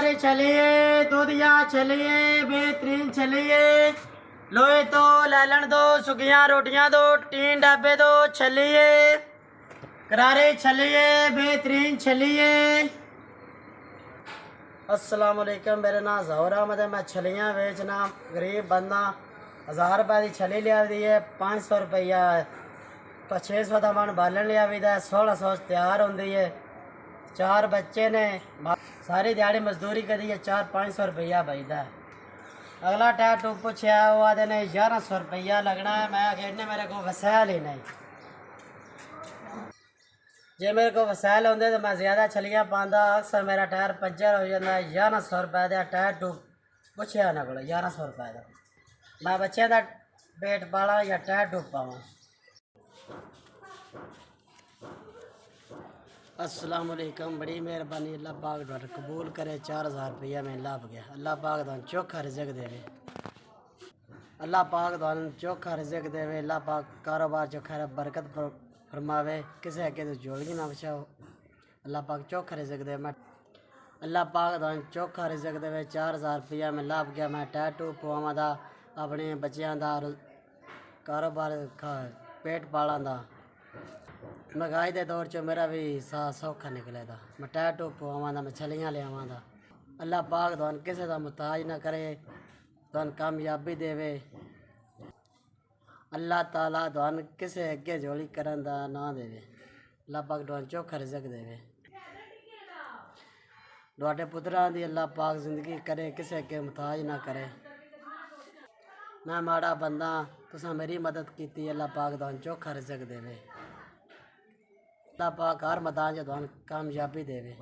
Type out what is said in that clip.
करारे चलिए, दूधिया चलिए, बेहतरीन चलिए, लोहे तो लैलन दो, सुखियाँ रोटियाँ दो, 3 डब्बे दो, चलिए करारे चलिए, बेहतरीन चलिए। अस्सलाम वालेकुम, मेरा नाम ज़हूर अहमद है। मैं छलियाँ बेचना गरीब बंदा। 1000 रुपये की छली लिया दी है, 500 रुपया 600 का मन बालन लिया भी है, 1600 तैयार होंगी है। 4 बच्चे ने, सारी दिहाड़ी मजदूरी करी है, 400-500 रुपया बचता है। अगला टायर टू पूछा, वो आदे ने 1100 रुपया लगना है। मैं कहने मेरे को वसैल ही नहीं, जे मेरे को वसैल होंगे तो मैं ज़्यादा छलियाँ पाँदा। अक्सर मेरा टायर पंचर हो जाता है। 1100 रुपये का टायर टू पूछा ना को 1100 रुपये का। मैं बच्चे का पेट पाला या टायर टू पावा। अस्सलाम वालेकुम, बड़ी मेहरबानी। अल्लाह पाक द्वारा कबूल करे। 4000 रुपया में लाभ गया। अल्लाह पाक द्वारा चोखा रिज़्क़ देवे। अल्लाह पाक द्वारा चोखा रिज़्क़ देवे। अल्लाह पाक कारोबार जो खैर बरकत फरमावे, किसी अगे तो जोड़गी ना बचाओ। अल्लाह पाक चोखा रिज़्क़ दे। मैं अल्लाह पाक द्वारा चोखा रिज़्क़ देवे। 4000 रुपया में लाभ गया। मैं टैटू पवावां दा, अपने बच्चों का कारोबार पेट पालां दा। महंगाई के दौर च मेरा भी साथ सौखा निकले दा। मैं टैटू पवावां दा, मैं छलियाँ लियावां दा। अल्लाह पाक तुहानू किसी का मुहताज ना करे, तुहानू कामयाबी देवे। अल्लाह ताला तुहानू किसी अगे झोली करन दा ना देवे। अल्लाह पाक तुहानू चोखा रिज़्क़ देवे। तुहाडे पुत्तरां दी अल्लाह पाक जिंदगी करे, किसी अगे मुहताज ना करे। मैं माड़ा बंदा, तुसां मेरी मदद की, अल्लाह पाक तुहानू चोखा रिज़्क़ देवे। अल्लाह पाक हर मैदान च तुहानू कामयाबी देवे।